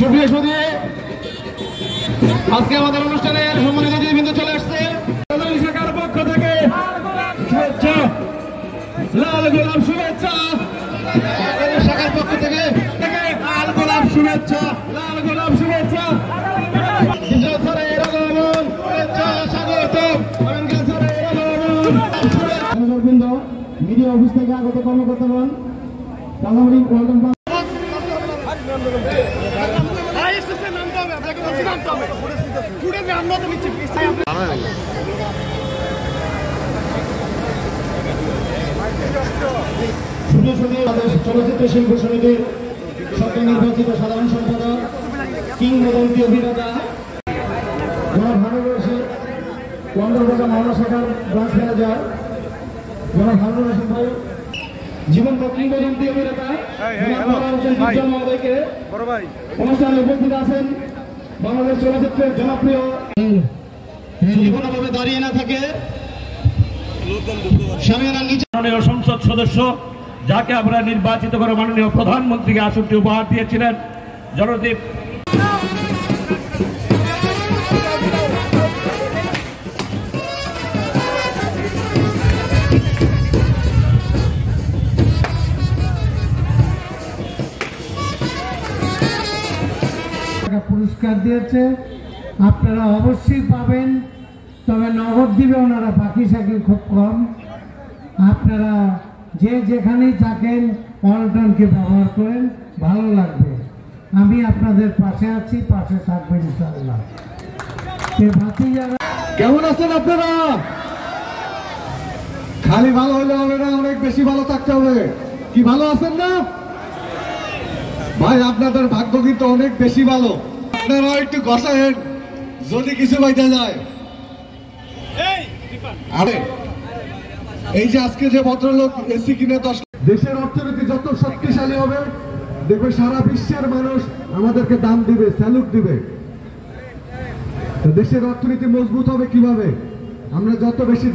সুপ্রিয় সুধী, আজকে আমাদের অনুষ্ঠানের সম্মানিত অতিথিবৃন্দ চলে আসছে। শাখার পক্ষ থেকে শুভেচ্ছা, লাল গোলাপ শুভেচ্ছা। শাখার পক্ষ থেকে লাল গোলাপ শুভেচ্ছা, লাল গোলাপ শুভেচ্ছা। মিডিয়া অফিস থেকে আগত কর্মকর্তাগণ, চলচ্চিত্র শিল্প সমিতির সদ্য নির্বাচিত সাধারণ সম্পাদক, কিংবদন্তি অভিনেতা, জনাব হারুন রশিদ, ওয়ান্ডারবাজার মাওনা শাখার ব্রাঞ্চ ম্যানেজার জনাব হারুন রশিদ ভাই, জীবন্ত কিংবদন্তি অভিনেতা মহোদয়কে অনুষ্ঠানে উপস্থিত আছেন। বাংলাদেশ চলচ্চিত্রের জনপ্রিয় কোনোভাবে দাঁড়িয়ে না থাকে মাননীয় সংসদ সদস্য, যাকে আমরা নির্বাচিত করে মাননীয় প্রধানমন্ত্রীকে আসনটি উপহার দিয়েছিলেন, জনদীপ পুরস্কার দিয়েছে। আপনারা অবশ্যই পাবেন, তবে নগদ দিবে ওনারা, বাকি সাকি খুব কম। আপনারা যে যেখানেই থাকেন অল্টারকে ব্যবহার করেন, ভালো লাগবে। আমি আপনাদের পাশে আছি, পাশে থাকবেন ইনশাআল্লাহ। কেমন আছেন আপনারা? খালি ভালো হলে হবে না, অনেক বেশি ভালো থাকতে হবে। কি ভালো আছেন না ভাই? আপনাদের ভাগ্য কিন্তু অনেক বেশি ভালো। আপনারা একটু ঘষায়েন যদি কিছু বাইতে যায়। আরে এই যে আজকে যে ভদ্রলোক এসি কিনে 10, দেশের অর্থনীতি যত শক্তিশালী হবে দেখবে সারা বিশ্বের মানুষ আমাদেরকে দাম দিবে, স্যালুট দিবে। দেশের অর্থনীতি মজবুত হবে কিভাবে? আমরা যত বেশি